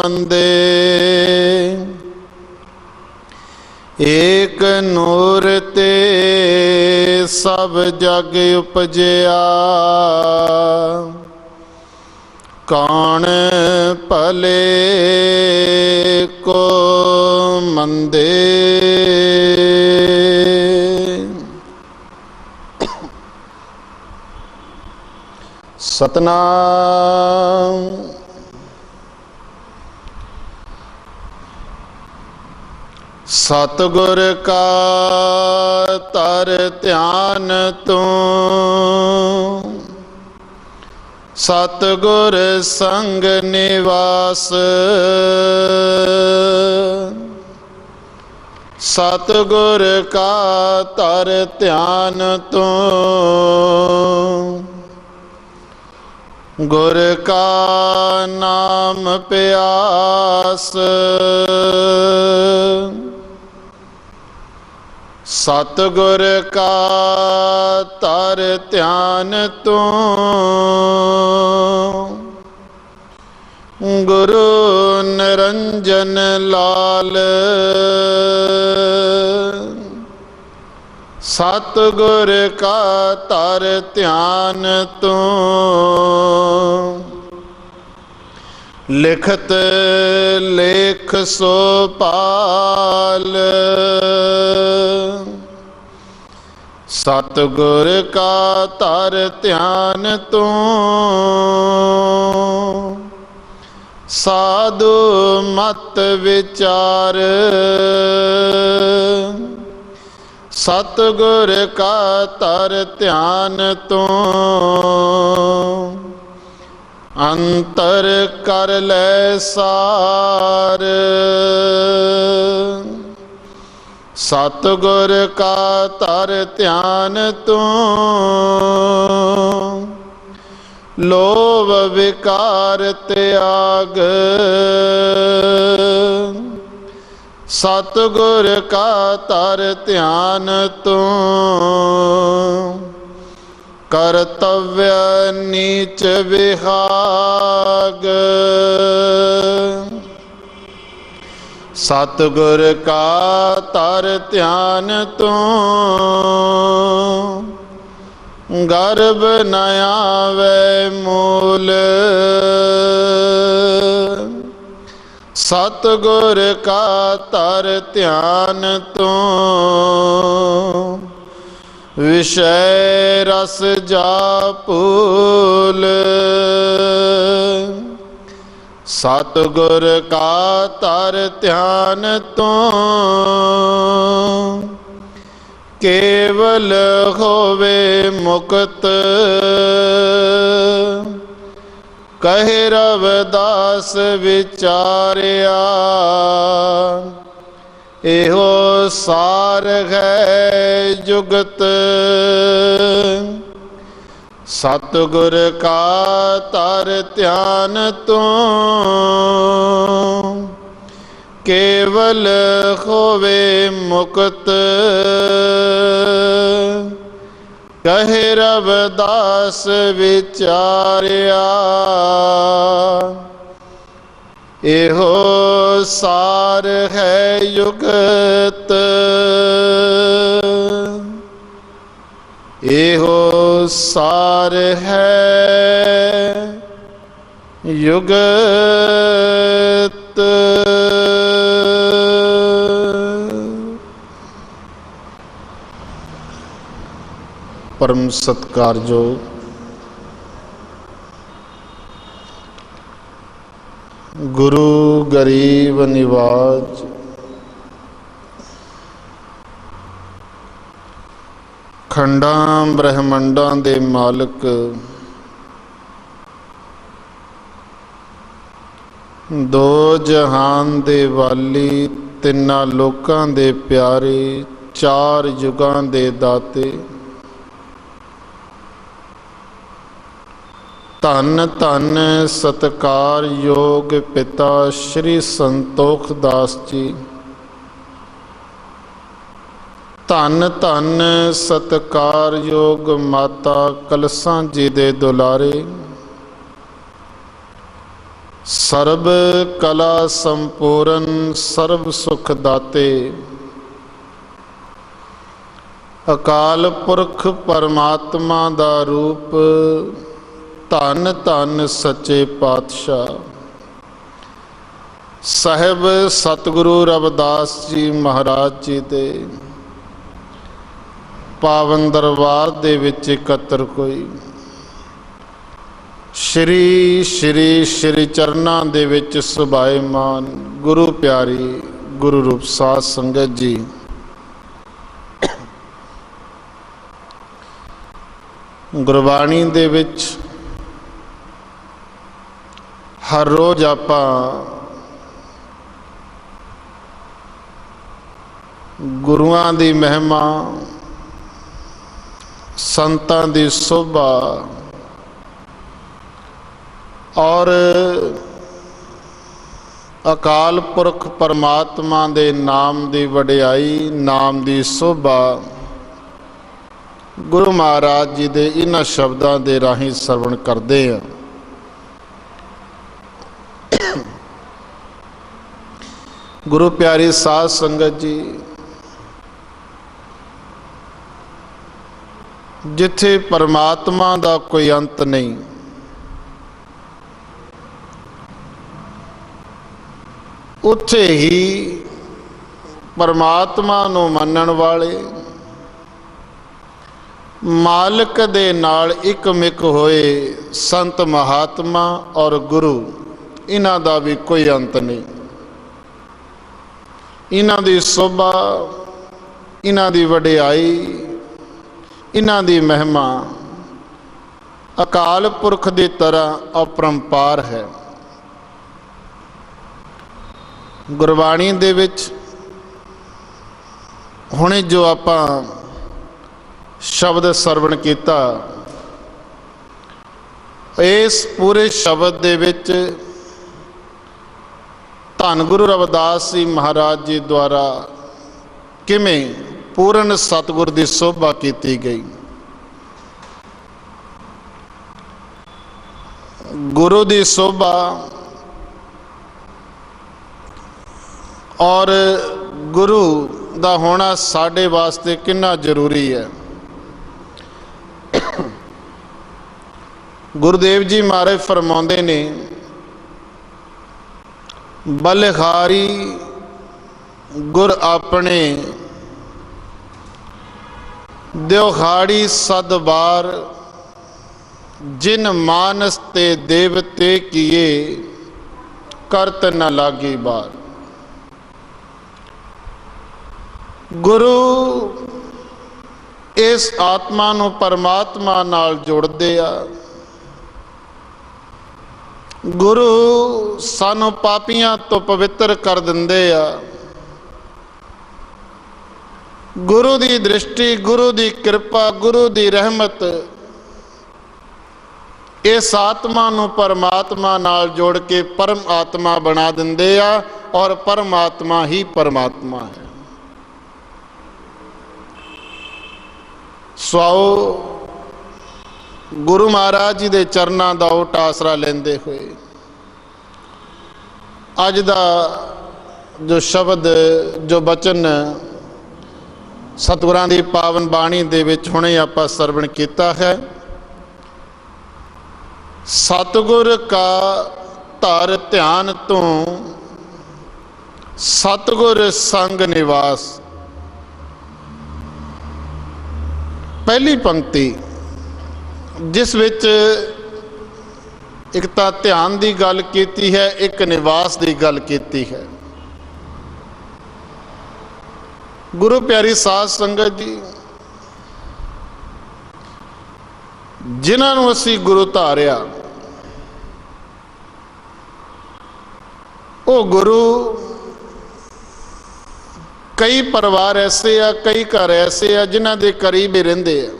मंदे। एक नूर ते सब जग उपजया, कौन भले को मंदे। सतनाम। सतगुर का तर ध्यान तू, सतगुर संग निवास। सतगुर का तर ध्यान तू, गुर का नाम प्यास। सतगुर का तर ध्यान तू, गुरु निरंजन लाल। सतगुर का तर ध्यान तू, लिखत लेख सो पाल। सतगुर का तर ध्यान तू, साधु मत विचार। सतगुर का तर ध्यान तू, अंतर कर ले सार। सतगुर का तर ध्यान तू, लोभ विकार त्याग। सतगुर का तर ध्यान तू, कर्तव्य नीच विहाग। सतगुर का तर ध्यान तू, गर्भ न आवे मूल। सतगुर का तर ध्यान तू, विषय रस जा पूल। सतगुर का तर ध्यान तू, केवल होवे मुक्त। कहे रविदास विचारिया, एहो सार है जुगत। सतगुर का तर ध्यान तू, केवल होवे मुक्त। कहे रविदास विचारिया, एहो सार है युगत। एहो सार है युगत। परम सत्कारयोग गुरु गरीब निवाज खंडां ब्रह्मंडां दे मालक दो जहान दे वाली तिन्ना लोकां दे प्यारे चार युगां दे दाते धन धन सत्कार योग पिता श्री संतोख दास जी। धन धन सत्कार योग माता कलसा जी दे दुलारे ਸਰਬ ਕਲਾ ਸੰਪੂਰਨ ਸਰਬ ਸੁਖ ਦਾਤੇ। ਅਕਾਲ ਪੁਰਖ ਪਰਮਾਤਮਾ ਦਾ ਰੂਪ, ਧੰਨ ਧੰਨ ਸੱਚੇ ਪਾਤਸ਼ਾਹ ਸਾਹਿਬ ਸਤਿਗੁਰੂ ਰਵਿਦਾਸ ਜੀ ਮਹਾਰਾਜ ਜੀ ਦੇ ਪਾਵਨ ਦਰਬਾਰ ਦੇ ਵਿੱਚ ਇਕੱਤਰ ਹੋਈ। ਸ਼੍ਰੀ ਸ਼੍ਰੀ ਸ਼੍ਰੀ ਚਰਨਾਂ ਦੇ ਵਿੱਚ ਸੁਭਾਏਮਾਨ ਗੁਰੂ ਪਿਆਰੀ ਗੁਰੂ ਰੂਪ ਸਾਧ ਸੰਗਤ ਜੀ, ਗੁਰਬਾਣੀ ਦੇ ਵਿੱਚ ਹਰ ਰੋਜ਼ ਆਪਾਂ ਗੁਰੂਆਂ ਦੀ ਮਹਿਮਾ, ਸੰਤਾਂ ਦੀ ਸੋਭਾ ਔਰ ਅਕਾਲ ਪੁਰਖ ਪਰਮਾਤਮਾ ਦੇ ਨਾਮ ਦੀ ਵਡਿਆਈ, ਨਾਮ ਦੀ ਸੋਭਾ ਗੁਰੂ ਮਹਾਰਾਜ ਜੀ ਦੇ ਇਹਨਾਂ ਸ਼ਬਦਾਂ ਦੇ ਰਾਹੀਂ ਸਰਵਣ ਕਰਦੇ ਹਾਂ। ਗੁਰੂ ਪਿਆਰੀ ਸਾਧ ਸੰਗਤ ਜੀ, ਜਿੱਥੇ ਪਰਮਾਤਮਾ ਦਾ ਕੋਈ ਅੰਤ ਨਹੀਂ, ਉੱਥੇ ਹੀ ਪਰਮਾਤਮਾ ਨੂੰ ਮੰਨਣ ਵਾਲੇ, ਮਾਲਕ ਦੇ ਨਾਲ ਇਕਮਿਕ ਹੋਏ ਸੰਤ ਮਹਾਤਮਾ ਔਰ ਗੁਰੂ, ਇਹਨਾਂ ਦਾ ਵੀ ਕੋਈ ਅੰਤ ਨਹੀਂ। ਇਹਨਾਂ ਦੀ ਸੋਭਾ, ਇਹਨਾਂ ਦੀ ਵਡਿਆਈ, ਇਹਨਾਂ ਦੀ ਮਹਿਮਾ ਅਕਾਲ ਪੁਰਖ ਦੀ ਤਰ੍ਹਾਂ ਅਪਰੰਪਾਰ ਹੈ। ਗੁਰਬਾਣੀ ਦੇ ਵਿੱਚ ਹੁਣੇ ਜੋ ਆਪਾਂ ਸ਼ਬਦ ਸਰਵਣ ਕੀਤਾ, ਇਸ ਪੂਰੇ ਸ਼ਬਦ ਦੇ ਵਿੱਚ ਧੰਨ ਗੁਰੂ ਰਵਿਦਾਸ ਜੀ ਮਹਾਰਾਜ ਜੀ ਦੁਆਰਾ ਕਿਵੇਂ ਪੂਰਨ ਸਤਿਗੁਰ ਦੀ ਸੋਭਾ ਕੀਤੀ ਗਈ। ਗੁਰੂ ਦੀ ਸੋਭਾ ਔਰ ਗੁਰੂ ਦਾ ਹੋਣਾ ਸਾਡੇ ਵਾਸਤੇ ਕਿੰਨਾ ਜ਼ਰੂਰੀ ਹੈ। ਗੁਰਦੇਵ ਜੀ ਮਹਾਰਾਜ ਫਰਮਾਉਂਦੇ ਨੇ, ਬਲਿਹਾਰੀ ਗੁਰ ਆਪਣੇ ਦਿਉਹਾੜੀ ਸਦਬਾਰ, ਜਿਨ ਮਾਨਸ ਤੇ ਦੇਵਤੇ ਕੀਏ ਕਰਤ ਨ ਲਾਗੀ ਬਾਰ। ਗੁਰੂ ਇਸ ਆਤਮਾ ਨੂੰ ਪਰਮਾਤਮਾ ਨਾਲ ਜੋੜਦੇ ਆ। ਗੁਰੂ ਸਾਨੂੰ ਪਾਪੀਆਂ ਤੋਂ ਪਵਿੱਤਰ ਕਰ ਦਿੰਦੇ ਆ। ਗੁਰੂ ਦੀ ਦ੍ਰਿਸ਼ਟੀ, ਗੁਰੂ ਦੀ ਕਿਰਪਾ, ਗੁਰੂ ਦੀ ਰਹਿਮਤ ਇਸ ਆਤਮਾ ਨੂੰ ਪਰਮਾਤਮਾ ਨਾਲ ਜੋੜ ਕੇ ਪਰਮ ਆਤਮਾ ਬਣਾ ਦਿੰਦੇ ਆ ਔਰ ਪਰਮਾਤਮਾ ਹੀ ਪਰਮਾਤਮਾ ਹੈ। ਸੋ ਗੁਰੂ ਮਹਾਰਾਜ ਜੀ ਦੇ ਚਰਨਾਂ ਦਾ ਓਟ ਆਸਰਾ ਲੈਂਦੇ ਹੋਏ ਅੱਜ ਦਾ ਜੋ ਸ਼ਬਦ, ਜੋ ਬਚਨ ਸਤਿਗੁਰਾਂ ਦੀ ਪਾਵਨ ਬਾਣੀ ਦੇ ਵਿੱਚ ਹੁਣੇ ਆਪਾਂ ਸਰਵਣ ਕੀਤਾ ਹੈ, ਸਤਿਗੁਰ ਕਾ ਧਰ ਧਿਆਨ ਤੋਂ ਸਤਿਗੁਰ ਸੰਗ ਨਿਵਾਸ। ਪਹਿਲੀ ਪੰਕਤੀ ਜਿਸ ਵਿੱਚ ਇੱਕ ਤਾਂ ਧਿਆਨ ਦੀ ਗੱਲ ਕੀਤੀ ਹੈ, ਇੱਕ ਨਿਵਾਸ ਦੀ ਗੱਲ ਕੀਤੀ ਹੈ। ਗੁਰੂ ਪਿਆਰੀ ਸਾਧ ਸੰਗਤ ਜੀ, ਜਿਨ੍ਹਾਂ ਨੂੰ ਅਸੀਂ ਗੁਰੂ ਧਾਰਿਆ, ਉਹ ਗੁਰੂ ਕਈ ਪਰਿਵਾਰ ਐਸੇ ਆ, ਕਈ ਘਰ ਐਸੇ ਆ ਜਿਨ੍ਹਾਂ ਦੇ ਕਰੀਬ ਹੀ ਰਹਿੰਦੇ ਆ।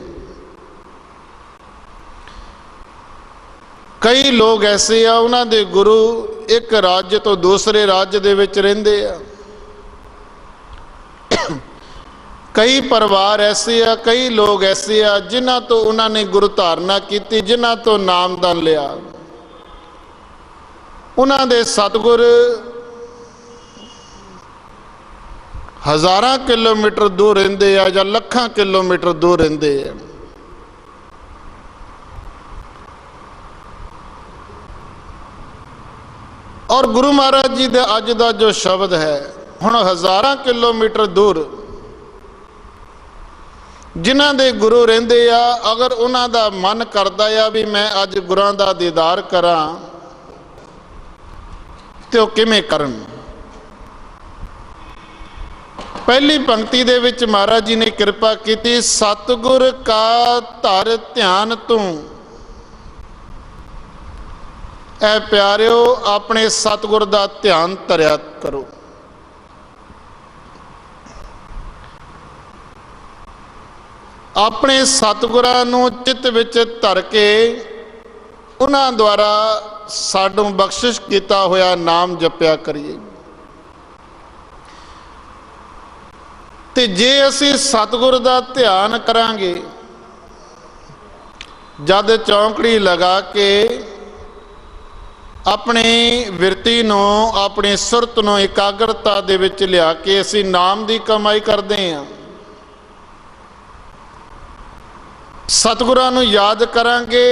ਕਈ ਲੋਕ ਐਸੇ ਆ, ਉਹਨਾਂ ਦੇ ਗੁਰੂ ਇੱਕ ਰਾਜ ਤੋਂ ਦੂਸਰੇ ਰਾਜ ਦੇ ਵਿੱਚ ਰਹਿੰਦੇ ਆ। ਕਈ ਪਰਿਵਾਰ ਐਸੇ ਆ, ਕਈ ਲੋਕ ਐਸੇ ਆ ਜਿਨ੍ਹਾਂ ਤੋਂ ਉਹਨਾਂ ਨੇ ਗੁਰੂ ਧਾਰਨਾ ਕੀਤੀ, ਜਿਨ੍ਹਾਂ ਤੋਂ ਨਾਮਦਾਨ ਲਿਆ। ਉਹਨਾਂ ਦੇ ਸਤਿਗੁਰ ਹਜ਼ਾਰਾਂ ਕਿਲੋਮੀਟਰ ਦੂਰ ਰਹਿੰਦੇ ਆ ਜਾਂ ਲੱਖਾਂ ਕਿਲੋਮੀਟਰ ਦੂਰ ਰਹਿੰਦੇ ਆ। ਔਰ ਗੁਰੂ ਮਹਾਰਾਜ ਜੀ ਦਾ ਅੱਜ ਦਾ ਜੋ ਸ਼ਬਦ ਹੈ, ਹੁਣ ਹਜ਼ਾਰਾਂ ਕਿਲੋਮੀਟਰ ਦੂਰ ਜਿਨ੍ਹਾਂ ਦੇ ਗੁਰੂ ਰਹਿੰਦੇ ਆ, ਅਗਰ ਉਹਨਾਂ ਦਾ ਮਨ ਕਰਦਾ ਆ ਵੀ ਮੈਂ ਅੱਜ ਗੁਰਾਂ ਦਾ ਦੀਦਾਰ ਕਰਾਂ ਤੇ ਉਹ ਕਿਵੇਂ ਕਰਨ? ਪਹਿਲੀ ਪੰਕਤੀ ਦੇ ਵਿੱਚ ਮਹਾਰਾਜ ਜੀ ਨੇ ਕਿਰਪਾ ਕੀਤੀ, ਸਤਿਗੁਰ ਕਾ ਧਰ ਧਿਆਨ ਤੂੰ। ਐ ਪਿਆਰਿਓ, ਆਪਣੇ ਸਤਿਗੁਰ ਦਾ ਧਿਆਨ ਧਰਿਆ ਕਰੋ। ਆਪਣੇ ਸਤਿਗੁਰਾਂ ਨੂੰ ਚਿੱਤ ਵਿੱਚ ਧਰ ਕੇ ਉਹਨਾਂ ਦੁਆਰਾ ਸਾਨੂੰ ਬਖਸ਼ਿਸ਼ ਕੀਤਾ ਹੋਇਆ ਨਾਮ ਜਪਿਆ ਕਰੀਏ। ਤੇ ਜੇ ਅਸੀਂ ਸਤਿਗੁਰ ਦਾ ਧਿਆਨ ਕਰਾਂਗੇ, ਜਦ ਚੌਂਕੜੀ ਲਗਾ ਕੇ ਆਪਣੀ ਬਿਰਤੀ ਨੂੰ, ਆਪਣੀ ਸੁਰਤ ਨੂੰ ਇਕਾਗਰਤਾ ਦੇ ਵਿੱਚ ਲਿਆ ਕੇ ਅਸੀਂ ਨਾਮ ਦੀ ਕਮਾਈ ਕਰਦੇ ਹਾਂ, ਸਤਿਗੁਰਾਂ ਨੂੰ ਯਾਦ ਕਰਾਂਗੇ,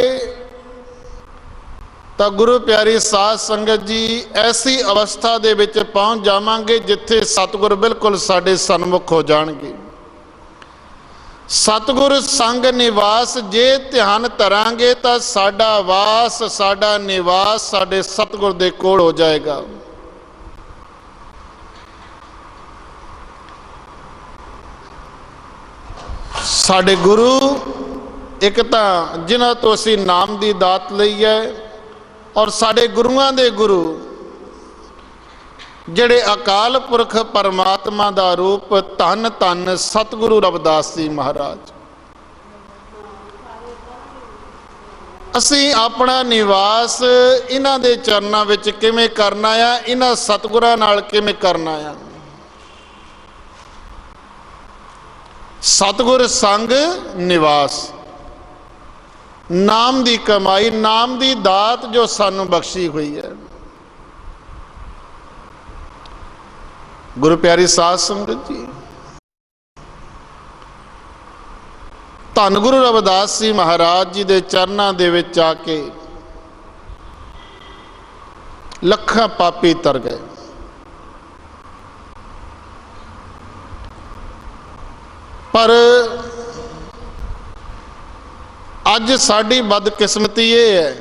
ਤਾਂ ਗੁਰੂ ਪਿਆਰੀ ਸਾਧ ਸੰਗਤ ਜੀ ਐਸੀ ਅਵਸਥਾ ਦੇ ਵਿੱਚ ਪਹੁੰਚ ਜਾਵਾਂਗੇ ਜਿੱਥੇ ਸਤਿਗੁਰ ਬਿਲਕੁਲ ਸਾਡੇ ਸਨਮੁਖ ਹੋ ਜਾਣਗੇ। ਸਤਿਗੁਰ ਸੰਗ ਨਿਵਾਸ ਜੇ ਧਿਆਨ ਧਰਾਂਗੇ ਤਾਂ ਸਾਡਾ ਵਾਸ, ਸਾਡਾ ਨਿਵਾਸ ਸਾਡੇ ਸਤਿਗੁਰ ਦੇ ਕੋਲ ਹੋ ਜਾਏਗਾ। ਸਾਡੇ ਗੁਰੂ ਇੱਕ ਤਾਂ ਜਿਨ੍ਹਾਂ ਤੋਂ ਅਸੀਂ ਨਾਮ ਦੀ ਦਾਤ ਲਈ ਹੈ, ਔਰ ਸਾਡੇ ਗੁਰੂਆਂ ਦੇ ਗੁਰੂ ਜਿਹੜੇ ਅਕਾਲ ਪੁਰਖ ਪਰਮਾਤਮਾ ਦਾ ਰੂਪ ਧੰਨ ਧੰਨ ਸਤਿਗੁਰੂ ਰਵਿਦਾਸ ਜੀ ਮਹਾਰਾਜ। ਅਸੀਂ ਆਪਣਾ ਨਿਵਾਸ ਇਹਨਾਂ ਦੇ ਚਰਨਾਂ ਵਿੱਚ ਕਿਵੇਂ ਕਰਨਾ ਆ, ਇਹਨਾਂ ਸਤਿਗੁਰਾਂ ਨਾਲ ਕਿਵੇਂ ਕਰਨਾ ਆ? ਸਤਿਗੁਰ ਸੰਗ ਨਿਵਾਸ, ਨਾਮ ਦੀ ਕਮਾਈ, ਨਾਮ ਦੀ ਦਾਤ ਜੋ ਸਾਨੂੰ ਬਖਸ਼ੀ ਹੋਈ ਹੈ। ਗੁਰੂ ਪਿਆਰੀ ਸਾਧ ਸੰਗਤ ਜੀ, ਧੰਨ ਗੁਰੂ ਰਵਿਦਾਸ ਜੀ ਮਹਾਰਾਜ ਜੀ ਦੇ ਚਰਨਾਂ ਦੇ ਵਿੱਚ ਆ ਕੇ ਲੱਖਾਂ ਪਾਪੀ ਤਰ ਗਏ। ਪਰ ਅੱਜ ਸਾਡੀ ਬਦਕਿਸਮਤੀ ਇਹ ਹੈ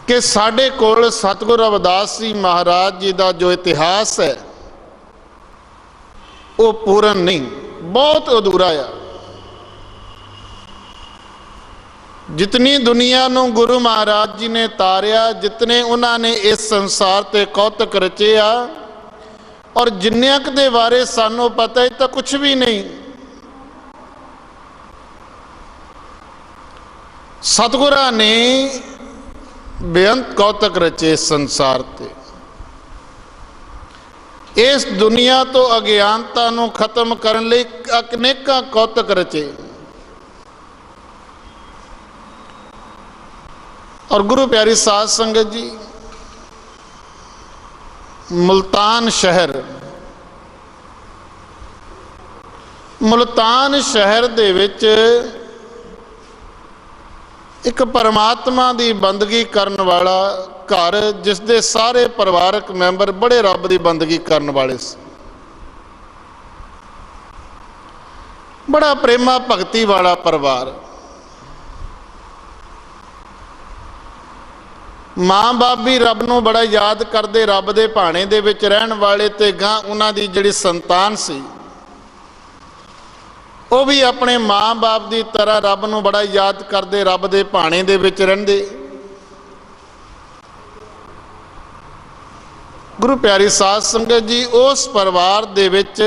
ਕਿ ਸਾਡੇ ਕੋਲ ਸਤਿਗੁਰੂ ਰਵਿਦਾਸ ਜੀ ਮਹਾਰਾਜ ਜੀ ਦਾ ਜੋ ਇਤਿਹਾਸ ਹੈ ਉਹ ਪੂਰਨ ਨਹੀਂ, ਬਹੁਤ ਅਧੂਰਾ ਆ। ਜਿਤਨੀ ਦੁਨੀਆ ਨੂੰ ਗੁਰੂ ਮਹਾਰਾਜ ਜੀ ਨੇ ਤਾਰਿਆ, ਜਿਤਨੇ ਉਹਨਾਂ ਨੇ ਇਸ ਸੰਸਾਰ ਤੇ ਕੌਤਕ ਰਚਿਆ, ਔਰ ਜਿੰਨਿਆਂ ਕੁ ਦੇ ਬਾਰੇ ਸਾਨੂੰ ਪਤਾ ਹੈ ਤਾਂ ਕੁਛ ਵੀ ਨਹੀਂ। ਸਤਿਗੁਰਾਂ ਨੇ ਬੇਅੰਤ ਕੌਤਕ ਰਚੇ ਸੰਸਾਰ ਤੇ। ਇਸ ਦੁਨੀਆ ਤੋਂ ਅਗਿਆਨਤਾ ਨੂੰ ਖਤਮ ਕਰਨ ਲਈ ਅਨੇਕਾਂ ਕੌਤਕ ਰਚੇ, ਔਰ ਗੁਰੂ ਪਿਆਰੀ ਸਾਧ ਸੰਗਤ ਜੀ, ਮੁਲਤਾਨ ਸ਼ਹਿਰ ਦੇ ਵਿੱਚ ਇੱਕ ਪਰਮਾਤਮਾ ਦੀ ਬੰਦਗੀ ਕਰਨ ਵਾਲਾ ਘਰ, ਜਿਸ ਦੇ ਸਾਰੇ ਪਰਿਵਾਰਕ ਮੈਂਬਰ ਬੜੇ ਰੱਬ ਦੀ ਬੰਦਗੀ ਕਰਨ ਵਾਲੇ ਸੀ। ਬੜਾ ਪ੍ਰੇਮਾ ਭਗਤੀ ਵਾਲਾ ਪਰਿਵਾਰ। ਮਾਂ ਬਾਪ ਵੀ ਰੱਬ ਨੂੰ ਬੜਾ ਯਾਦ ਕਰਦੇ, ਰੱਬ ਦੇ ਭਾਣੇ ਦੇ ਵਿੱਚ ਰਹਿਣ ਵਾਲੇ, ਤੇ ਗਾਂ ਉਹਨਾਂ ਦੀ ਜਿਹੜੀ ਸੰਤਾਨ ਸੀ ਉਹ ਵੀ ਆਪਣੇ ਮਾਂ ਬਾਪ ਦੀ ਤਰ੍ਹਾਂ ਰੱਬ ਨੂੰ ਬੜਾ ਯਾਦ ਕਰਦੇ, ਰੱਬ ਦੇ ਭਾਣੇ ਦੇ ਵਿੱਚ ਰਹਿੰਦੇ। ਗੁਰੂ ਪਿਆਰੀ ਸਾਧ ਸੰਗਤ ਜੀ, ਉਸ ਪਰਿਵਾਰ ਦੇ ਵਿੱਚ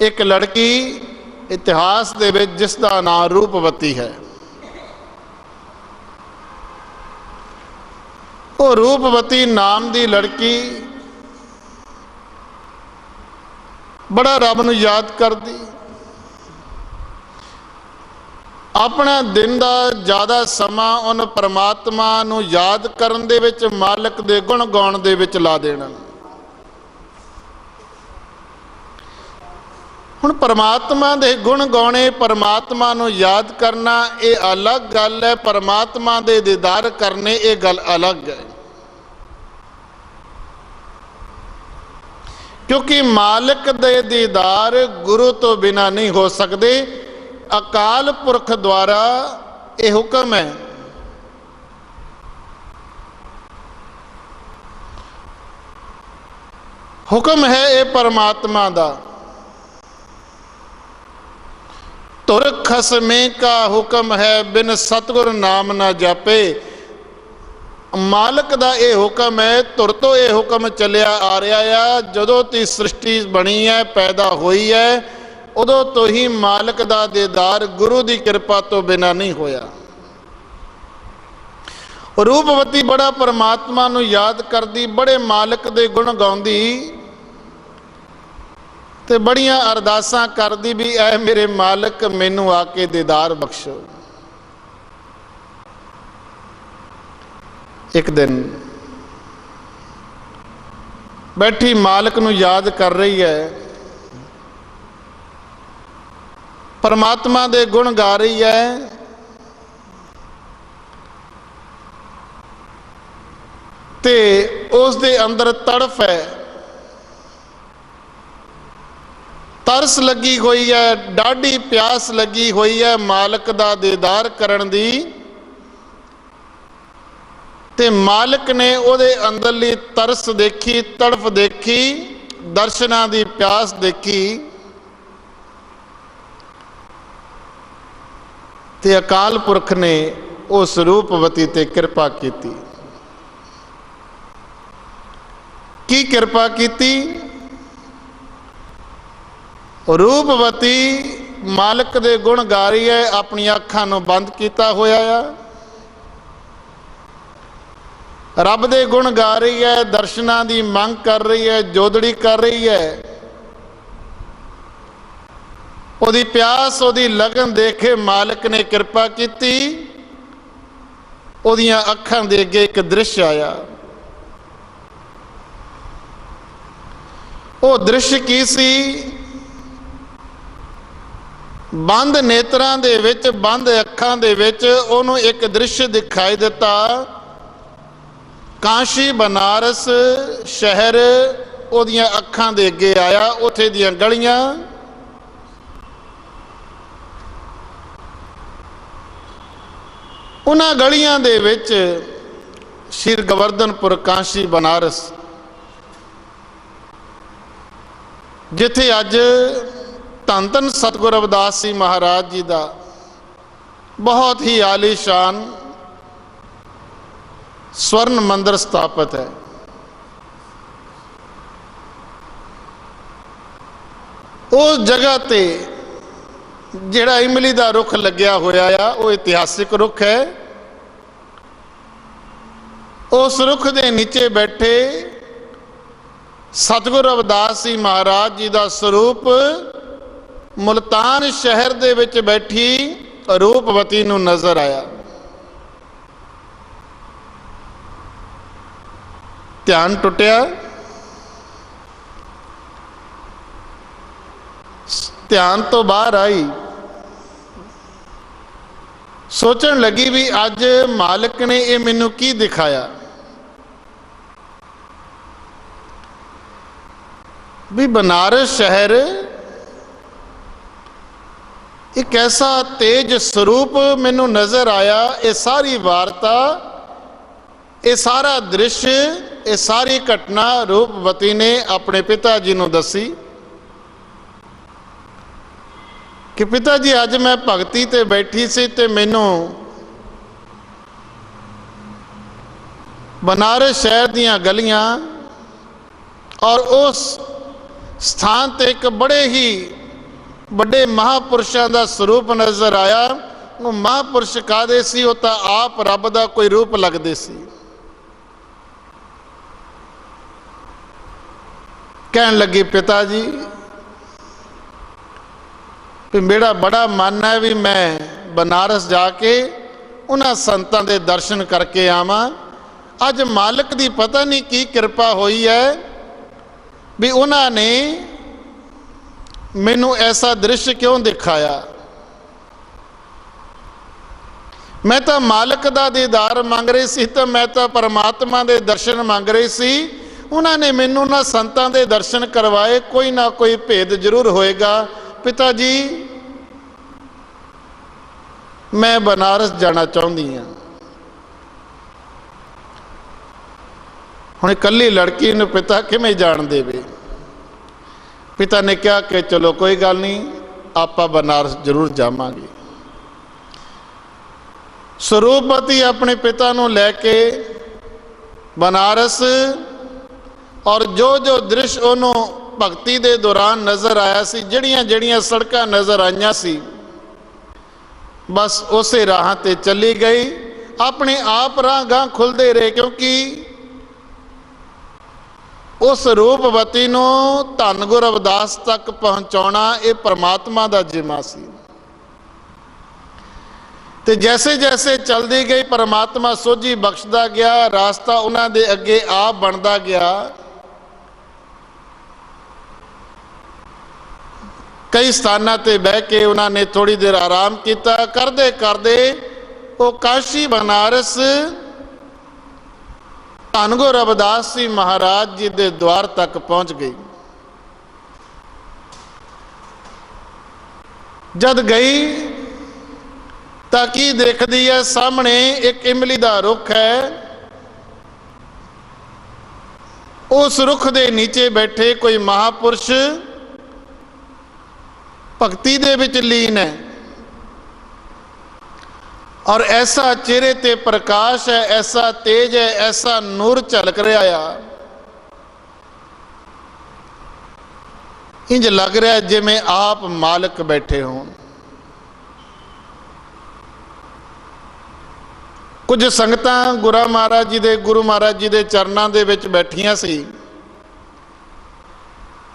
ਇੱਕ ਲੜਕੀ ਇਤਿਹਾਸ ਦੇ ਵਿੱਚ ਜਿਸ ਦਾ ਨਾਂ ਰੂਪਵਤੀ ਹੈ। ਉਹ ਰੂਪਵਤੀ ਨਾਮ ਦੀ ਲੜਕੀ ਬੜਾ ਰੱਬ ਨੂੰ ਯਾਦ ਕਰਦੀ। अपना दिन का ज़्यादा समा उन परमात्मा नूं याद करन दे विच, मालिक दे गुण गाउण दे विच ला देना। हुण परमात्मा दे गुण गाउणे, परमात्मा नूं याद करना ये अलग गल है, परमात्मा दे दीदार करने ये गल अलग है। क्योंकि मालिक दे दीदार गुरु तो बिना नहीं हो सकते। अकाल पुरख द्वारा ये हुक्म है। हुक्म है ये परमात्मा दा, तुर खसमे का हुक्म है, बिन सतगुर नाम ना जापे। मालिक दा ये हुक्म है, तुर तो ये हुक्म चलिया आ रहा है। जदों ती सृष्टि बनी है, पैदा हुई है, उदों तो ही मालिक दा दीदार गुरु की कृपा तो बिना नहीं होया। रूपवती बड़ा परमात्मा नूं याद करदी, बड़े मालिक दे गुण गाउंदी ते बड़ियां अरदासां करदी भी ऐ मेरे मालिक मैनू आके दीदार बख्शो। एक दिन बैठी मालिक नूं याद कर रही है, परमात्मा दे गुण गा रही है। ते उस दे अंदर तड़फ है, तरस लगी हुई है, डाढ़ी प्यास लगी हुई है मालिक दा दीदार करन दी। ते मालिक ने उहदे अंदरली तरस देखी, तड़फ देखी, दर्शनां दी प्यास देखी। ते अकाल पुरख ने उस रूपवती ते कृपा कीती। की कृपा कीती? रूपवती मालिक दे गुण गा रही है, अपनी अखां नूं बंद कीता होया आ, रब दे गुण गा रही है, दर्शनां दी मंग कर रही है, जोदड़ी कर रही है। उहदी प्यास, उहदी लगन देखे मालिक ने कृपा कीती। उहदियां अखां दे अगे एक दृश्य आया। वो दृश्य की सी? बंद नेत्रां दे विच, बंद अखां दे विच उहनूं एक दृश्य दिखाई दिता। काशी बनारस शहर उहदियां अखां दे अगे आया। उत्थे दियां गलियां, उन्हां गलियां दे विच श्री गोवर्धनपुर काशी बनारस, जिथे अज धन धन सतगुरु रविदास जी महाराज जी का बहुत ही आलीशान स्वर्ण मंदिर स्थापित है। उस जगह ते जिहड़ा इमली का रुख लग्या होया आ, वो इतिहासिक रुख है। उस रुख के नीचे बैठे सतगुरु रविदास जी महाराज जी का स्वरूप मुल्तान शहर दे विच बैठी रूपवती नूं नज़र आया। ध्यान टुटिया, ध्यान तो बाहर आई, सोचन लगी भी अज मालिक ने ये मैनू की दिखाया। भी बनारस शहर एक ऐसा तेज स्वरूप मैनू नज़र आया। ये सारी वार्ता, ये सारा दृश्य, ये सारी घटना रूपवती ने अपने पिता जी नूं दसी कि पिता जी अज मैं भगती ते बैठी सी ते मैनू बनारस शहर दीयां गलियां और उस स्थान ते एक बड़े ही बड़े महापुरुषों का स्वरूप नज़र आया। वो महापुरुष कहते सी, वो तो आप रब का कोई रूप लगते सी। कहन लगी पिता जी भी मेरा बड़ा मन है भी मैं बनारस जाके उन्हां संतां दे दर्शन करके आवां। अज मालिक दी पता नहीं की कृपा हुई है भी उन्होंने मैनू ऐसा दृश्य क्यों दिखाया। मैं तो मालिक दा दीदार मंग रही सी, तो मैं तो परमात्मा दे दर्शन मंग रही सी। उन्होंने मैनू ना संतां दे दर्शन करवाए, कोई ना कोई भेद जरूर होएगा। पिता जी मैं बनारस जाना चाहती हाँ। हुण इकल्ली लड़की नूं पिता किवें जाण देवे। पिता ने कहा कि चलो कोई गल नहीं, आपां बनारस जरूर जावांगे। स्वरूपवती अपने पिता नूं लैके बनारस, और जो जो दृश्य उन्होंने भगती दे दौरान नज़र आया सी, जड़ियां जड़ियां सड़कां नज़र आईयां सी, बस उसे राह ते चली गई। अपने आप राह गां खुलते रहे, क्योंकि उस रूपवती नूं धन गुरु रविदास तक पहुँचाना ये परमात्मा दा जिम्मा सी। ते जैसे जैसे चलती गई परमात्मा सोझी बख्शदा गया, रास्ता उन्हां दे अगे आप बनता गया। कई स्थानों ते बह के उन्होंने थोड़ी देर आराम किया। करते करते वो काशी बनारस धन गुरु रविदास जी महाराज जी के द्वार तक पहुँच गई। जद गई तो की देखती है, सामने एक इमली का रुख है। उस रुख के नीचे बैठे कोई महापुरुष भगती दे विच लीन है, और ऐसा चेहरे ते प्रकाश है, ऐसा तेज है, ऐसा नूर झलक रहा है, इंज लग रहा है जिवें आप मालिक बैठे हों। कुछ संगतां गुरु महाराज जी दे चरनां दे विच बैठियां सी,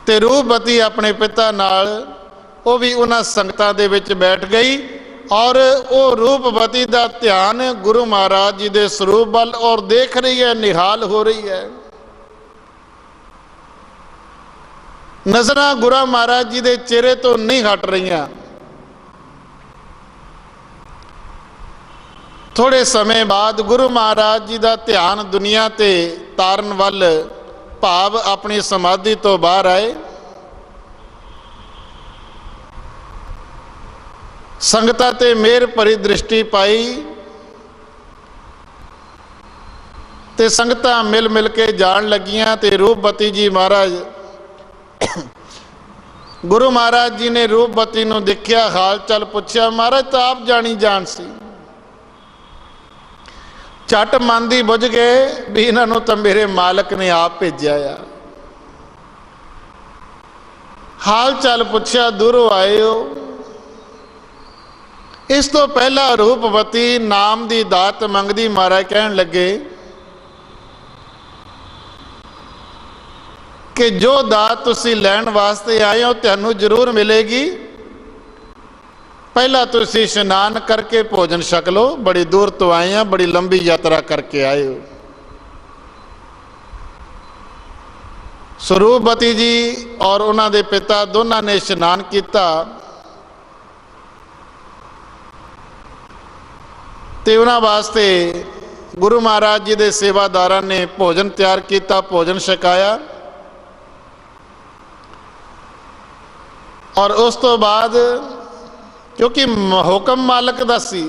ते रूपवती अपने पिता नाल वो भी उन्हां संगतां दे विच बैठ गई। और वो रूपवती का ध्यान गुरु महाराज जी के स्वरूप वाल और देख रही है, निहाल हो रही है। नज़रां गुरु महाराज जी के चेहरे तो नहीं हट रही। थोड़े समय बाद गुरु महाराज जी का ध्यान दुनिया ते तारन वाल भाव अपनी समाधि तो बाहर आए। संगतां ते मेहर भरी दृष्टि पाई, ते संगतां मिल मिल के जान लगियां। ते रूपवती जी महाराज गुरु महाराज जी ने रूपवती नूं देखिया, हाल चाल पुछया। महाराज तो आप जानी जान सी, झट मन दी बुझ गए भी इन्हां नूं तां मेरे मालिक ने आप भेजिया आ। हाल चाल पुछया, दूरों आए हो। इस तो पहला रूपवती नाम की दात मंगदी महाराज कहन लगे कि जो दात तुसी लैण वास्ते आए हो तुहानू जरूर मिलेगी। पहला तुसी इशनान करके भोजन छक लो, बड़ी दूर तो आए हैं, बड़ी लंबी यात्रा करके आए हो। स्वरूपवती जी और उन्होंने पिता दोनों ने इशनान किया, ते उन्हां वास्ते गुरु महाराज जी के सेवादारां ने भोजन तैयार किया, भोजन छकाया। और उस तो बाद क्योंकि हुक्म मालिक दा सी,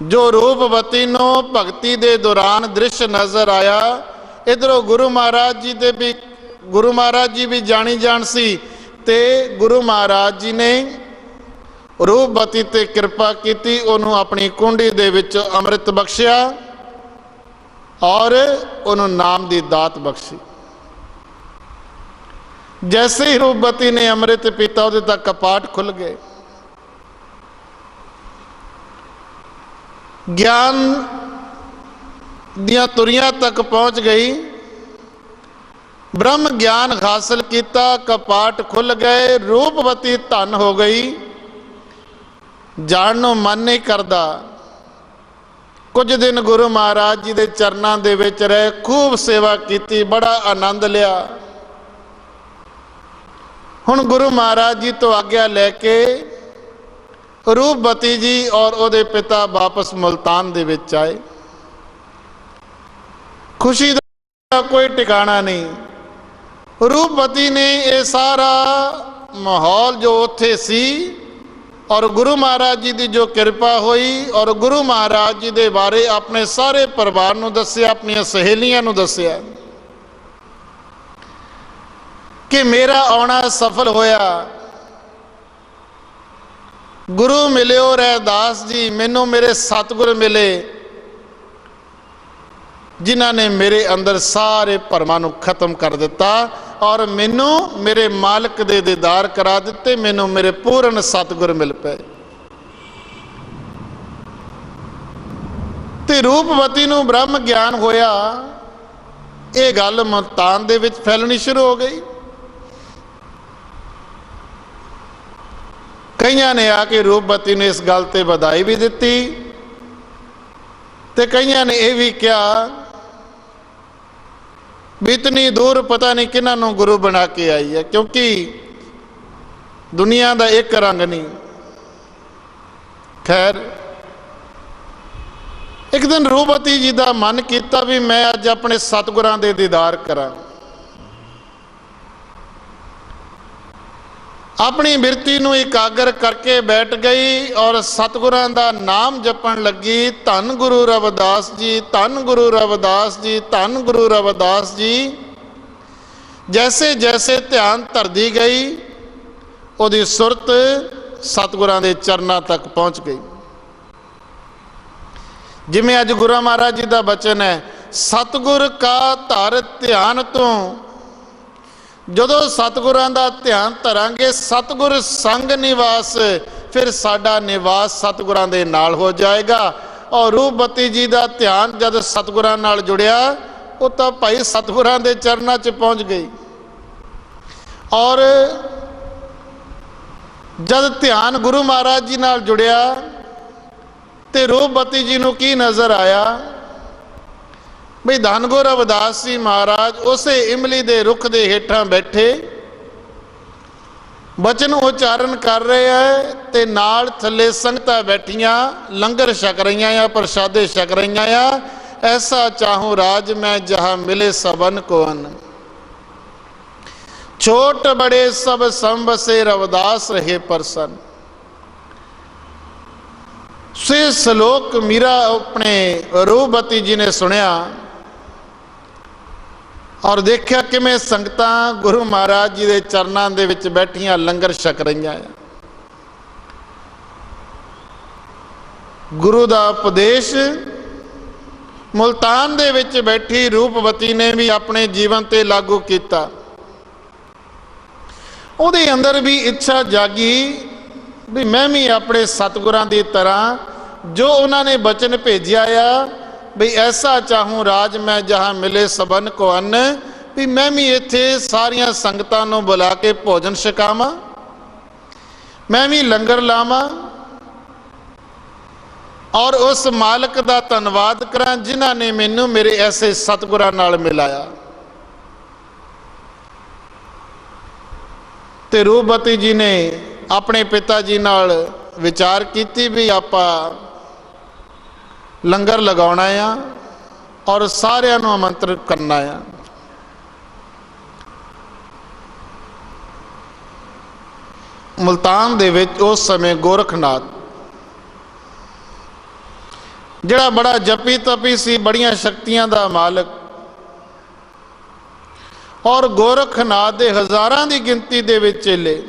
जो रूपवती नूं भगती दे दौरान दृश्य नज़र आया, इधरों गुरु महाराज जी भी जानी जान सी, ते गुरु महाराज जी ने रूपवती ते कृपा की, उन्होंने अपनी कुंडी दे विच अमृत बख्शिया और उन्होंने नाम की दात बख्शी। जैसे ही रूपवती ने अमृत पीता, उहदे तक कपाट खुल गए। ज्ञान दियां तुरियां तक पहुंच गई, ब्रह्म ज्ञान हासिल किया, कपाट खुल गए, रूपवती धन हो गई। ਜਾਣ ਨੂੰ ਮਨ ਨਹੀਂ ਕਰਦਾ। ਕੁਝ ਦਿਨ ਗੁਰੂ ਮਹਾਰਾਜ ਜੀ ਦੇ ਚਰਨਾਂ ਦੇ ਵਿੱਚ ਰਹੇ, ਖੂਬ ਸੇਵਾ ਕੀਤੀ, ਬੜਾ ਆਨੰਦ ਲਿਆ। ਹੁਣ ਗੁਰੂ ਮਹਾਰਾਜ ਜੀ ਤੋਂ ਆਗਿਆ ਲੈ ਕੇ ਰੂਪਵਤੀ ਜੀ ਔਰ ਉਹਦੇ ਪਿਤਾ ਵਾਪਸ ਮੁਲਤਾਨ ਦੇ ਵਿੱਚ ਆਏ। ਖੁਸ਼ੀ ਦਾ ਕੋਈ ਟਿਕਾਣਾ ਨਹੀਂ। ਰੂਪਵਤੀ ਨੇ ਇਹ ਸਾਰਾ ਮਾਹੌਲ ਜੋ ਉੱਥੇ ਸੀ ਔਰ ਗੁਰੂ ਮਹਾਰਾਜ ਜੀ ਦੀ ਜੋ ਕਿਰਪਾ ਹੋਈ ਔਰ ਗੁਰੂ ਮਹਾਰਾਜ ਜੀ ਦੇ ਬਾਰੇ ਆਪਣੇ ਸਾਰੇ ਪਰਿਵਾਰ ਨੂੰ ਦੱਸਿਆ, ਆਪਣੀਆਂ ਸਹੇਲੀਆਂ ਨੂੰ ਦੱਸਿਆ ਕਿ ਮੇਰਾ ਆਉਣਾ ਸਫਲ ਹੋਇਆ। ਗੁਰੂ ਮਿਲਿਓ ਰੈਦਾਸ ਜੀ, ਮੈਨੂੰ ਮੇਰੇ ਸਤਿਗੁਰ ਮਿਲੇ ਜਿਨ੍ਹਾਂ ਨੇ ਮੇਰੇ ਅੰਦਰ ਸਾਰੇ ਭਰਮਾਂ ਨੂੰ ਖਤਮ ਕਰ ਦਿੱਤਾ ਔਰ ਮੈਨੂੰ ਮੇਰੇ ਮਾਲਕ ਦੇ ਦੀਦਾਰ ਕਰਾ ਦਿੱਤੇ। ਮੈਨੂੰ ਮੇਰੇ ਪੂਰਨ ਸਤਿਗੁਰ ਮਿਲ ਪਏ। ਤੇ ਰੂਪਵਤੀ ਨੂੰ ਬ੍ਰਹਮ ਗਿਆਨ ਹੋਇਆ। ਇਹ ਗੱਲ ਮੁਲਤਾਨ ਦੇ ਵਿੱਚ ਫੈਲਣੀ ਸ਼ੁਰੂ ਹੋ ਗਈ। ਕਈਆਂ ਨੇ ਆ ਕੇ ਰੂਪਵਤੀ ਨੂੰ ਇਸ ਗੱਲ ਤੇ ਵਧਾਈ ਵੀ ਦਿੱਤੀ ਤੇ ਕਈਆਂ ਨੇ ਇਹ ਵੀ ਕਿਹਾ ਵੀ ਇਤਨੀ ਦੂਰ ਪਤਾ ਨਹੀਂ ਕਿਹਨਾਂ ਨੂੰ ਗੁਰੂ ਬਣਾ ਕੇ ਆਈ ਹੈ, ਕਿਉਂਕਿ ਦੁਨੀਆ ਦਾ ਇੱਕ ਰੰਗ ਨਹੀਂ। ਖੈਰ, ਇੱਕ ਦਿਨ ਰੂਪਵਤੀ ਜੀ ਦਾ ਮਨ ਕੀਤਾ ਵੀ ਮੈਂ ਅੱਜ ਆਪਣੇ ਸਤਿਗੁਰਾਂ ਦੇ ਦੀਦਾਰ ਕਰਾਂ। ਆਪਣੀ ਬਿਰਤੀ ਨੂੰ ਇਕਾਗਰ ਕਰਕੇ ਬੈਠ ਗਈ ਔਰ ਸਤਿਗੁਰਾਂ ਦਾ ਨਾਮ ਜਪਣ ਲੱਗੀ। ਧੰਨ ਗੁਰੂ ਰਵਿਦਾਸ ਜੀ, ਧੰਨ ਗੁਰੂ ਰਵਿਦਾਸ ਜੀ, ਧੰਨ ਗੁਰੂ ਰਵਿਦਾਸ ਜੀ। ਜੈਸੇ ਜੈਸੇ ਧਿਆਨ ਧਰਦੀ ਗਈ ਉਹਦੀ ਸੁਰਤ ਸਤਿਗੁਰਾਂ ਦੇ ਚਰਨਾਂ ਤੱਕ ਪਹੁੰਚ ਗਈ। ਜਿਵੇਂ ਅੱਜ ਗੁਰੂ ਮਹਾਰਾਜ ਜੀ ਦਾ ਬਚਨ ਹੈ, ਸਤਿਗੁਰ ਕਾ ਧਰ ਧਿਆਨ ਤੋਂ। ਜਦੋਂ ਸਤਿਗੁਰਾਂ ਦਾ ਧਿਆਨ ਧਰਾਂਗੇ, ਸਤਿਗੁਰ ਸੰਗ ਨਿਵਾਸ, ਫਿਰ ਸਾਡਾ ਨਿਵਾਸ ਸਤਿਗੁਰਾਂ ਦੇ ਨਾਲ ਹੋ ਜਾਏਗਾ। ਔਰ ਰੂਪਵਤੀ ਜੀ ਦਾ ਧਿਆਨ ਜਦ ਸਤਿਗੁਰਾਂ ਨਾਲ ਜੁੜਿਆ, ਉਹ ਤਾਂ ਭਾਈ ਸਤਿਗੁਰਾਂ ਦੇ ਚਰਨਾਂ 'ਚ ਪਹੁੰਚ ਗਈ। ਔਰ ਜਦ ਧਿਆਨ ਗੁਰੂ ਮਹਾਰਾਜ ਜੀ ਨਾਲ ਜੁੜਿਆ ਤੇ ਰੂਪਵਤੀ ਜੀ ਨੂੰ ਕੀ ਨਜ਼ਰ ਆਇਆ ਬਈ ਧੰਨ ਗੁਰੂ ਰਵਿਦਾਸ ਜੀ ਮਹਾਰਾਜ ਉਸੇ ਇਮਲੀ ਦੇ ਰੁੱਖ ਦੇ ਹੇਠਾਂ ਬੈਠੇ ਬਚਨ ਉਚਾਰਨ ਕਰ ਰਹੇ ਹੈ ਤੇ ਨਾਲ ਥੱਲੇ ਸੰਗਤਾਂ ਬੈਠੀਆਂ ਲੰਗਰ ਛਕ ਰਹੀਆਂ ਆ, ਪ੍ਰਸ਼ਾਦੇ ਛਕ ਰਹੀਆਂ ਆ। ਐਸਾ ਚਾਹੂੰ ਰਾਜ ਮੈਂ ਜਹਾਂ ਮਿਲੇ ਸਬਨ ਕੋ ਅਨ, ਛੋਟ ਬੜੇ ਸਭ ਸੰਬਸੇ ਰਵਿਦਾਸ ਰਹੇ ਪ੍ਰਸੰਨ। ਸੇ ਸ਼ਲੋਕ ਮੀਰਾ ਆਪਣੇ ਰੂਪਵਤੀ ਜੀ ਨੇ ਸੁਣਿਆ ਔਰ ਦੇਖਿਆ ਕਿਵੇਂ ਸੰਗਤਾਂ ਗੁਰੂ ਮਹਾਰਾਜ ਜੀ ਦੇ ਚਰਨਾਂ ਦੇ ਵਿੱਚ ਬੈਠੀਆਂ ਲੰਗਰ ਛਕ ਰਹੀਆਂ। ਗੁਰੂ ਦਾ ਉਪਦੇਸ਼ ਮੁਲਤਾਨ ਦੇ ਵਿੱਚ ਬੈਠੀ ਰੂਪਵਤੀ ਨੇ ਵੀ ਆਪਣੇ ਜੀਵਨ ਤੇ ਲਾਗੂ ਕੀਤਾ। ਉਹਦੇ ਅੰਦਰ ਵੀ ਇੱਛਾ ਜਾਗੀ ਵੀ ਮੈਂ ਵੀ ਆਪਣੇ ਸਤਿਗੁਰਾਂ ਦੀ ਤਰ੍ਹਾਂ ਜੋ ਉਹਨਾਂ ਨੇ ਬਚਨ ਭੇਜਿਆ ਆ ਵੀ ਐਸਾ ਚਾਹੂੰ ਰਾਜ ਮੈਂ ਜਹਾਂ ਮਿਲੇ ਸਬਨ ਕੋ ਅੰਨ, ਵੀ ਮੈਂ ਵੀ ਇੱਥੇ ਸਾਰੀਆਂ ਸੰਗਤਾਂ ਨੂੰ ਬੁਲਾ ਕੇ ਭੋਜਨ ਛਕਾਵਾਂ, ਮੈਂ ਵੀ ਲੰਗਰ ਲਾਵਾਂ ਔਰ ਉਸ ਮਾਲਕ ਦਾ ਧੰਨਵਾਦ ਕਰਾਂ ਜਿਨ੍ਹਾਂ ਨੇ ਮੈਨੂੰ ਮੇਰੇ ਐਸੇ ਸਤਿਗੁਰਾਂ ਨਾਲ ਮਿਲਾਇਆ। ਤੇ ਰੂਪਵਤੀ ਜੀ ਨੇ ਆਪਣੇ ਪਿਤਾ ਜੀ ਨਾਲ ਵਿਚਾਰ ਕੀਤੀ ਵੀ ਆਪਾਂ ਲੰਗਰ ਲਗਾਉਣਾ ਆ ਔਰ ਸਾਰਿਆਂ ਨੂੰ ਆਮੰਤਰਿਤ ਕਰਨਾ ਆ। ਮੁਲਤਾਨ ਦੇ ਵਿੱਚ ਉਸ ਸਮੇਂ ਗੋਰਖਨਾਥ ਜਿਹੜਾ ਬੜਾ ਜਪੀ ਤਪੀ ਸੀ, ਬੜੀਆਂ ਸ਼ਕਤੀਆਂ ਦਾ ਮਾਲਕ, ਔਰ ਗੋਰਖਨਾਥ ਦੇ ਹਜ਼ਾਰਾਂ ਦੀ ਗਿਣਤੀ ਦੇ ਵਿੱਚ ਚੇਲੇ।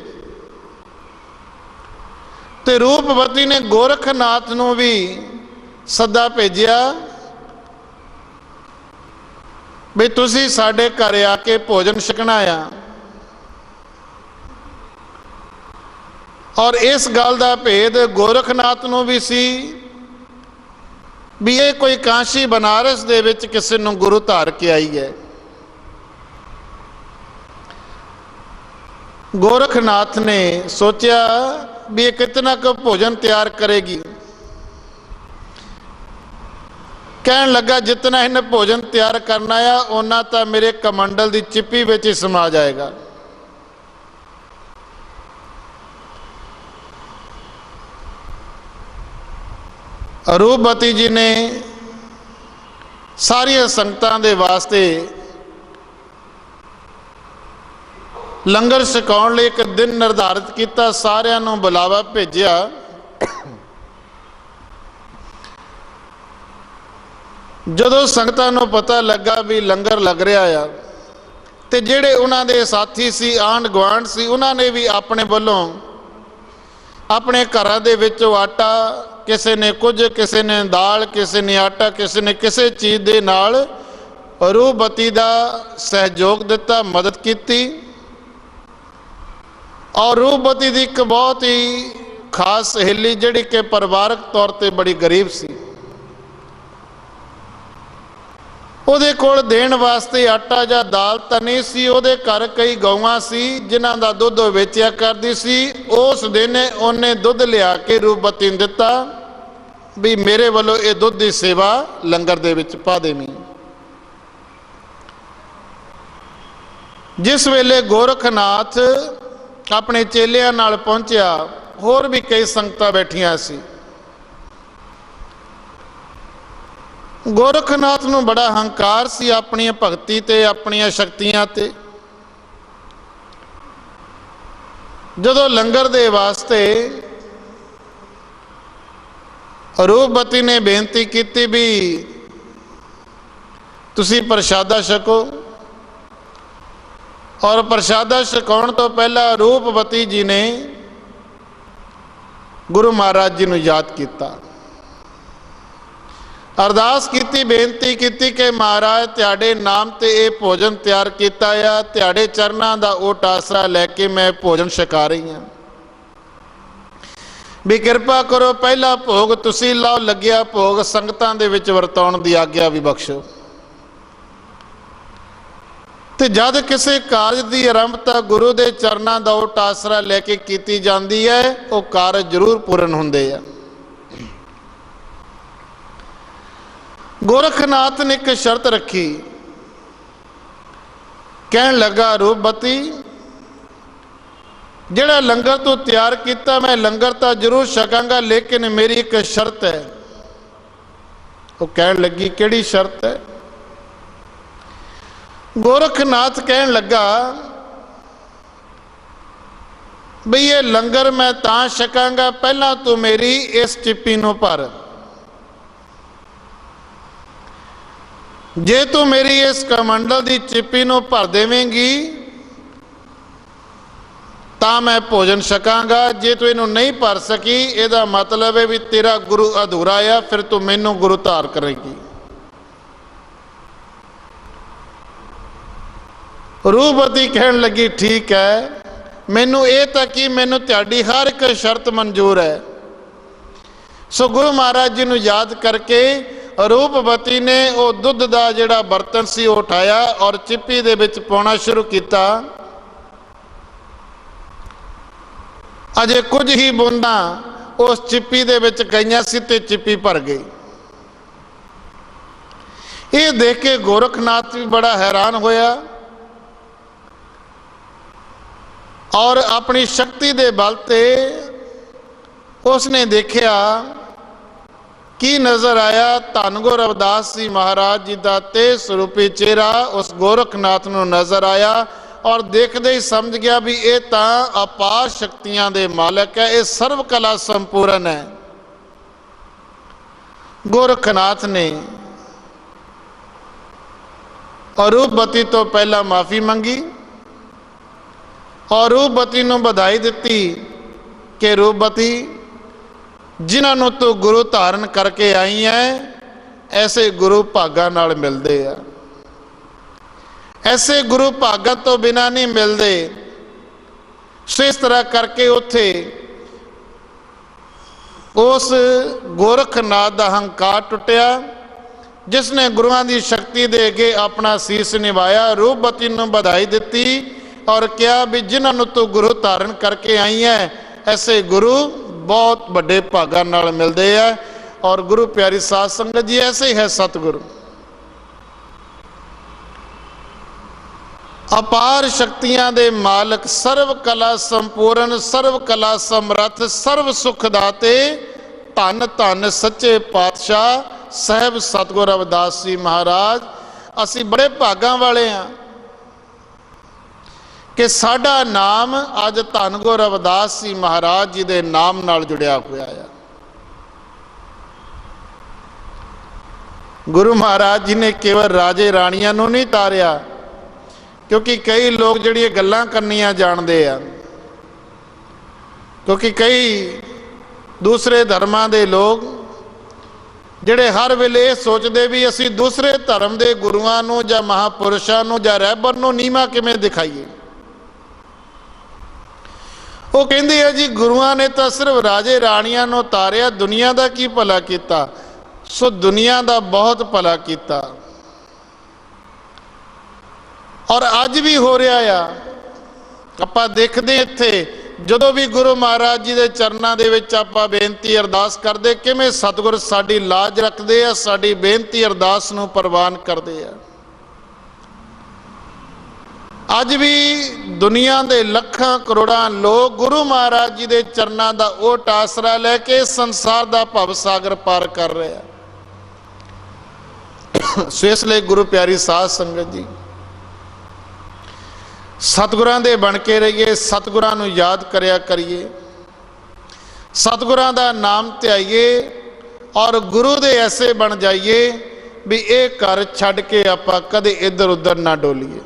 ਤੇ ਰੂਪਵਤੀ ਨੇ ਗੋਰਖਨਾਥ ਨੂੰ ਵੀ ਸੱਦਾ ਭੇਜਿਆ ਵੀ ਤੁਸੀਂ ਸਾਡੇ ਘਰ ਆ ਕੇ ਭੋਜਨ ਛਕਣਾ ਆ। ਔਰ ਇਸ ਗੱਲ ਦਾ ਭੇਦ ਗੋਰਖਨਾਥ ਨੂੰ ਵੀ ਸੀ ਵੀ ਇਹ ਕੋਈ ਕਾਸ਼ੀ ਬਨਾਰਸ ਦੇ ਵਿੱਚ ਕਿਸੇ ਨੂੰ ਗੁਰੂ ਧਾਰ ਕੇ ਆਈ ਹੈ। ਗੋਰਖਨਾਥ ਨੇ ਸੋਚਿਆ भी ये कितना को भोजन तैयार करेगी। कहन लगा जितना इन्हें भोजन तैयार करना आ उन्ना तो मेरे कमंडल की चिप्पी विच ही समा जाएगा। रूपवती जी ने सारिया संगतां दे वास्ते लंगर छकाउण लई एक दिन निर्धारित किया, सारिਆਂ ਨੂੰ बुलावा भेजिया। जदों संगतां नूं पता लगा भी लंगर लग रहा आ ते जिहड़े उन्हां दे साथी सी आंढ गुआंढ सी उन्होंने भी अपने वल्लों अपने घरां दे विचों आटा, किसी ने कुछ, किसी ने दाल, किसी ने आटा, किसी ने किसी चीज़ दे नाल रूपवती का सहयोग दिता, मदद की। और रूपवती की एक बहुत ही खास सहेली जिहड़ी कि परिवारक तौर पर बड़ी गरीब सी, ਉਹਦੇ ਕੋਲ देण वास्ते आटा ਜਾਂ दाल ਤਾਂ नहीं सी। ਉਹਦੇ घर कई गौवां सी जिन्हां दा दुੱਧ ਵੇਚਿਆ करदी सी। उस दिन ਉਹਨੇ ਦੁੱਧ ਲਿਆ ਕੇ रूपवती ਨੂੰ ਦਿੱਤਾ भी मेरे ਵੱਲੋਂ ਇਹ ਦੁੱਧ ਦੀ सेवा लंगर ਦੇ ਵਿੱਚ ਪਾ ਦੇਵੀਂ। जिस वेले गोरखनाथ अपने चेलियां नाल पहुंचया, होर भी कई संगतां बैठियां सी। गोरखनाथ नूं बड़ा हंकार सी अपनी भगती ते अपनी शक्तियां ते। जदों लंगर दे वास्ते रूपवती ने बेनती की भी तुसी प्रशादा छको, और प्रशादा छकाउण तो पहला रूपवती जी ने गुरु महाराज जी नूं याद किया, अरदास की, बेनती की कि महाराज तुहाडे नाम ते ये भोजन तैयार किया आ, तुहाडे चरनां दा ओट आसरा लैके मैं भोजन छका रही हाँ, भी कृपा करो पहला भोग तुसी लाओ, लग्या भोग संगतां दे विच वरताउण दी आग्या भी बख्शो। ते जद किसी कारज की आरंभता गुरु के चरणों का ओट आसरा लैके की जाती है, वो कारज जरूर पूर्ण होंदे आ। गोरखनाथ ने एक शर्त रखी, कहन लगा रूपवती जिहड़ा लंगर तू तैयार किया मैं लंगर तो जरूर छकांगा, लेकिन मेरी एक शर्त है। वो कहन लगी किहड़ी शर्त है? गोरखनाथ कहन लगा बई ये लंगर मैं तां छकांगा, पहला तू मेरी इस चिप्पी नूं भर, जे तू मेरी इस कमंडल की चिप्पी नूं भर देवेंगी तां मैं भोजन छकांगा, जे तू इनू नहीं भर सकी इहदा मतलब है भी तेरा गुरु अधूरा आ, फिर तू मैनू गुरु धार करेगी। रूपवती कहन लगी ठीक है, मैनू ये तक कि मैनू तुहाडी हर एक शर्त मंजूर है। सो गुरु महाराज जी नूं याद करके रूपवती ने वो दुध का जिहड़ा बर्तन सी उठाया और चिप्पी दे विच पाउणा शुरू किया। अजे कुछ ही बूंदा उस चिप्पी दे विच गईयां सी ते चिप्पी भर गई। ये देख के गोरखनाथ भी बड़ा हैरान होया और अपनी शक्ति दे बल ते उसने देखिया की नज़र आया, धन गुरु रविदास जी महाराज जी का तेज स्वरूपी चेहरा उस गोरखनाथ नूं नज़र आया और देखते ही समझ गया भी ये तो अपार शक्तियां दे मालक है, ये सर्व कला संपूर्ण है। गोरखनाथ ने और रूपवती तो पहला माफ़ी मंगी और रूपवती नूं बधाई दिती कि रूपवती जिन्होंने तू गुरु धारण करके आई है ऐसे गुरु भागा नाल मिलते हैं, ऐसे गुरु भागा तो बिना नहीं मिलते। सो इस तरह करके उत्थे उस गोरखनाथ का हंकार टुटिया जिसने गुरुआं की शक्ति दे के अपना शीस निभाया। रूपवती नूं बधाई दिती और कहा भी जिन्होंने तू गुरु धारण करके आई है ऐसे गुरु बहुत बड़े भागां नाल मिलते हैं। और गुरु प्यारी साध संगत जी, ऐसे ही है सतगुरु। अपार शक्तियां दे मालक, सर्व कला संपूर्ण, सर्व कला समर्थ, सर्व सुख दाते, धन धन सच्चे पातशाह साहब सतगुरु रविदास जी महाराज। असी बड़े भागां वाले हाँ कि साडा नाम अज धन गुरु रविदास जी महाराज जी दे नाम नाल जुड़िया हुआ है। गुरु महाराज जी ने केवल राजे राणियां नूं नहीं तारिया, क्योंकि कई लोग जिहड़ियां गल्लां करनियां जाणदे आ, क्योंकि कई दूसरे धर्मां दे लोग जिहड़े हर वेले सोचते भी असी दूसरे धर्म के गुरुआं नूं जां महापुरुषां नूं जां रहबर नूं नीवां किवें दिखाईए। वो कहते हैं जी गुरुआं ने तो सिर्फ राजे राणियां नूं तारिया, दुनिया का की भला किया। सो दुनिया का बहुत भला किया, और अज भी हो रहा आ। आपां देखदे इत्थे जदों भी गुरु महाराज जी के चरणों के विच आपां बेनती अरदास करते, किवें सतगुर साडी लाज रखते हैं, साडी बेनती अरदास नूं प्रवान करते हैं। अज भी दुनिया के लखां करोड़ां लोग गुरु महाराज जी के चरणों का ओट आसरा लैके संसार का भव सागर पार कर रहे हैं। सो इसलिए गुरु प्यारी साध संगत जी, सतगुरां दे बन के रहिए, सतगुरां नूं याद करया करिए, सतगुरां दा नाम ध्याइए और गुरु दे ऐसे बन जाइए भी ये घर छड्ड के आपां कदे इधर उधर ना डोलीए।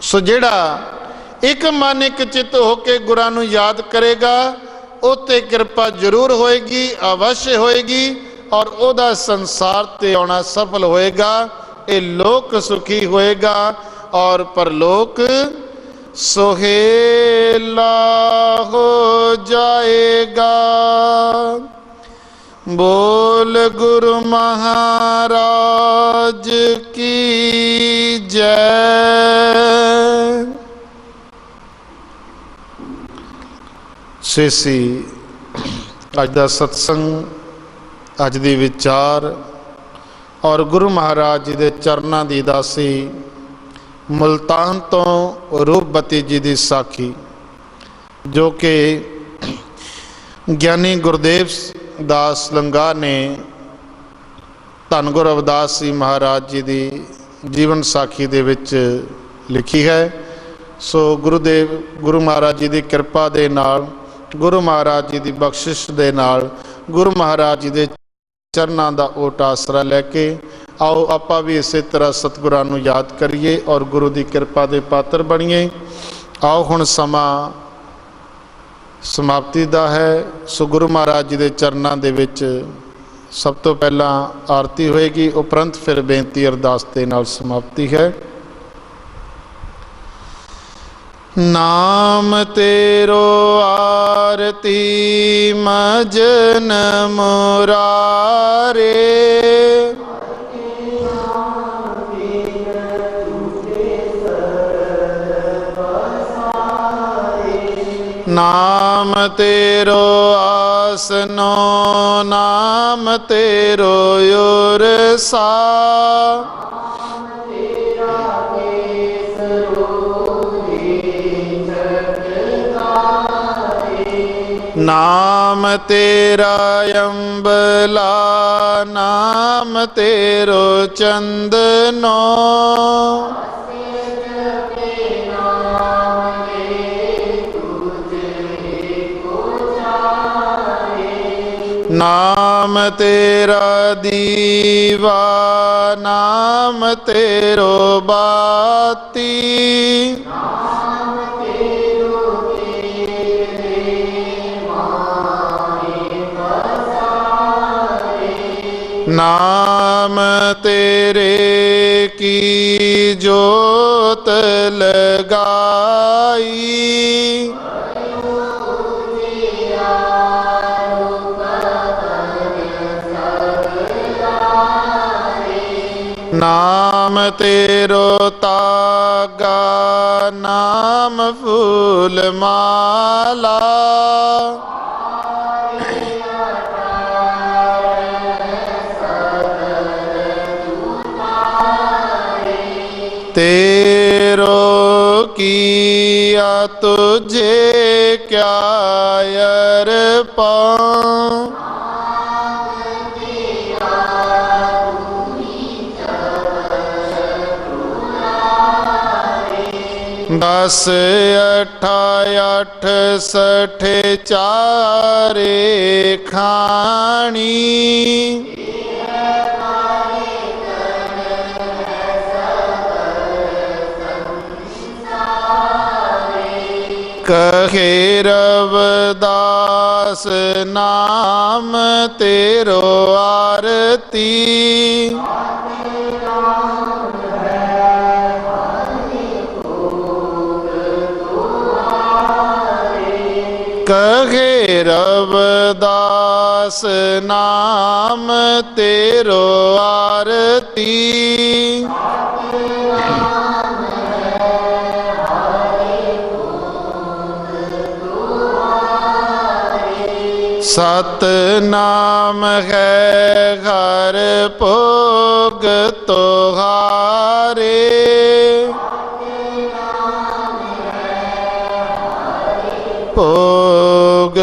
सो जिहड़ा एक मन एक चित होके गुरां नूं याद करेगा, उत्ते कृपा जरूर होएगी, अवश्य होएगी, और ओदा संसार ते आउणा सफल होएगा। ये लोक सुखी होएगा और परलोक सुहेला हो जाएगा। बोल गुरु महाराज की जय। सेसी अज दा सत्संग, अज दी विचार और गुरु महाराज जी के चरणों की दासी, मुल्तान तो रूपवती जी की साखी, जो कि ज्ञानी गुरदेव दास लंगा ने धन गुरु रविदास जी महाराज जी की जीवन साखी दे विच लिखी है। सो गुरुदेव गुरु महाराज जी की कृपा दे नाल, गुरु महाराज जी की बख्शिश दे नाल, गुरु महाराज जी के चरणों का ओट आसरा लैके आओ आपां भी इस तरह सतगुरां नूं याद करिए और गुरु की कृपा के पात्र बनीए। आओ हुण समा समाप्ति का है। सो गुरु महाराज जी के चरणों के विच सब तो पहला आरती होएगी, उपरंत फिर बेनती अरदास के नाल समाप्ति है। नाम तेरो आरती मजन मुरारे, नाम तेरो आसनो, नाम तेरो युरसा, नाम तेरा अम्बला, नाम तेरो चंदनो, नाम तेरा दीवा, नाम तेरो बाती, नाम तेरे की जोत लगाई, नाम तेरो तागा, नाम फूल माला। तेरो किया तुझे क्या अर्पण, दस अठा अठ सठ चारे खानी। कहे रविदास नाम तेरो आरती। कहे रविदास नाम तेरो आरती। सतनाम है घर भोग तोहारे। भोग